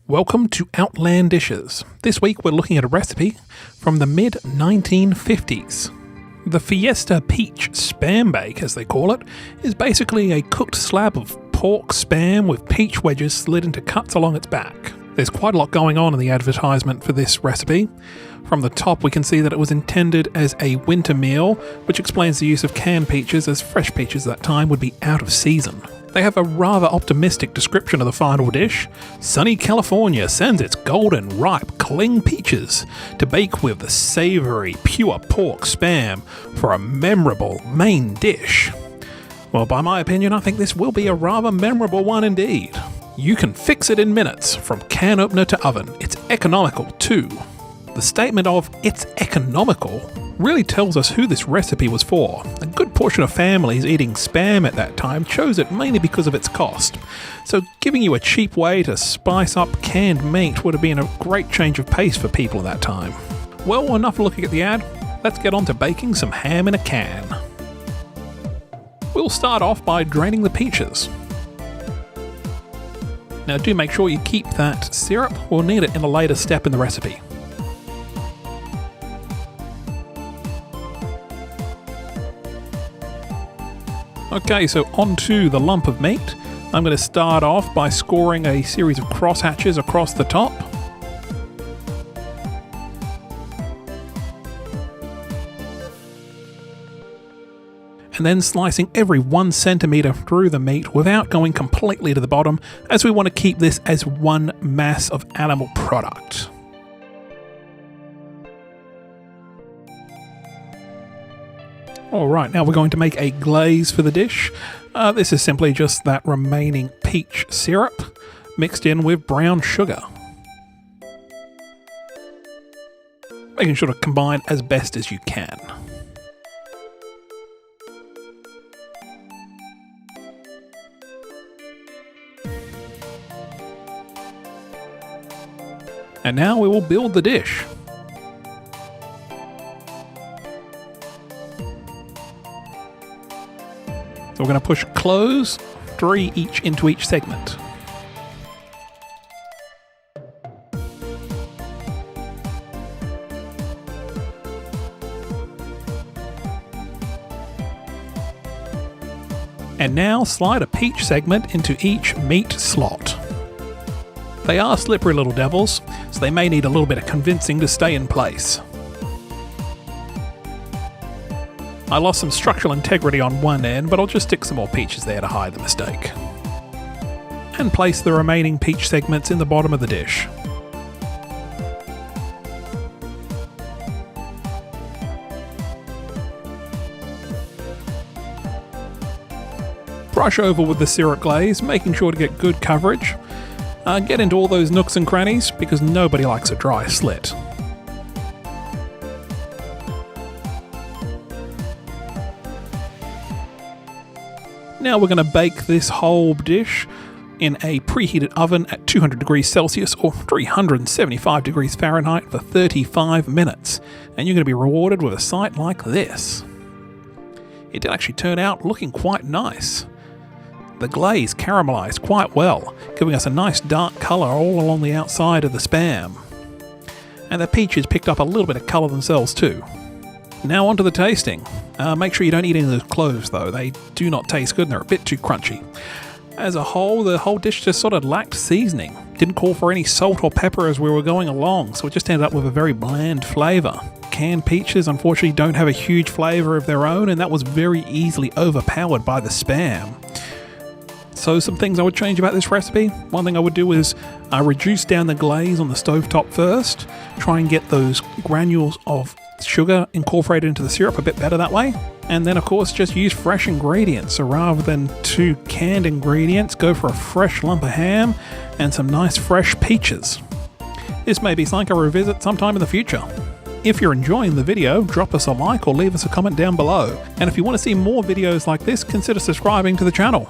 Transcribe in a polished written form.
Welcome to Outlandishes. This week we're looking at a recipe from the mid-1950s. The Fiesta Peach Spam Bake, as they call it, is basically a cooked slab of pork spam with peach wedges slid into cuts along its back. There's quite a lot going on in the advertisement for this recipe. From the top we can see that it was intended as a winter meal, which explains the use of canned peaches, as fresh peaches at that time would be out of season. They have a rather optimistic description of the final dish. Sunny California sends its golden, ripe, cling peaches to bake with the savoury, pure pork spam for a memorable main dish. Well, by my opinion, I think this will be a rather memorable one indeed. You can fix it in minutes, from can opener to oven. It's economical too. The statement of "it's economical" really tells us who this recipe was for. A good portion of families eating spam at that time chose it mainly because of its cost. So giving you a cheap way to spice up canned meat would have been a great change of pace for people at that time. Well, enough looking at the ad. Let's get on to baking some ham in a can. We'll start off by draining the peaches. Now do make sure you keep that syrup. We'll need it in a later step in the recipe. Okay, so onto the lump of meat. I'm going to start off by scoring a series of crosshatches across the top. And then slicing every 1 centimetre through the meat without going completely to the bottom, as we want to keep this as one mass of animal product. Alright, now we're going to make a glaze for the dish. This is simply just that remaining peach syrup mixed in with brown sugar. Making sure to combine as best as you can. And now we will build the dish. So we're going to push close, 3 each into each segment. And now slide a peach segment into each meat slot. They are slippery little devils, so they may need a little bit of convincing to stay in place. I lost some structural integrity on one end, but I'll just stick some more peaches there to hide the mistake. And place the remaining peach segments in the bottom of the dish. Brush over with the syrup glaze, making sure to get good coverage. Get into all those nooks and crannies, because nobody likes a dry slit. Now we're going to bake this whole dish in a preheated oven at 200 degrees Celsius or 375 degrees Fahrenheit for 35 minutes. And you're going to be rewarded with a sight like this. It did actually turn out looking quite nice. The glaze caramelized quite well, giving us a nice dark colour all along the outside of the spam. And the peaches picked up a little bit of colour themselves too. Now on to the tasting. Make sure you don't eat any of those cloves though, they do not taste good and they're a bit too crunchy. As a whole, the whole dish just sort of lacked seasoning. Didn't call for any salt or pepper as we were going along, so it just ended up with a very bland flavour. Canned peaches unfortunately don't have a huge flavour of their own, and that was very easily overpowered by the spam. So some things I would change about this recipe. One thing I would do is reduce down the glaze on the stovetop first. Try and get those granules of sugar incorporated into the syrup a bit better that way. And then of course just use fresh ingredients. So rather than 2 canned ingredients, go for a fresh lump of ham and some nice fresh peaches. This may be something I'll revisit sometime in the future. If you're enjoying the video, drop us a like or leave us a comment down below. And if you want to see more videos like this, consider subscribing to the channel.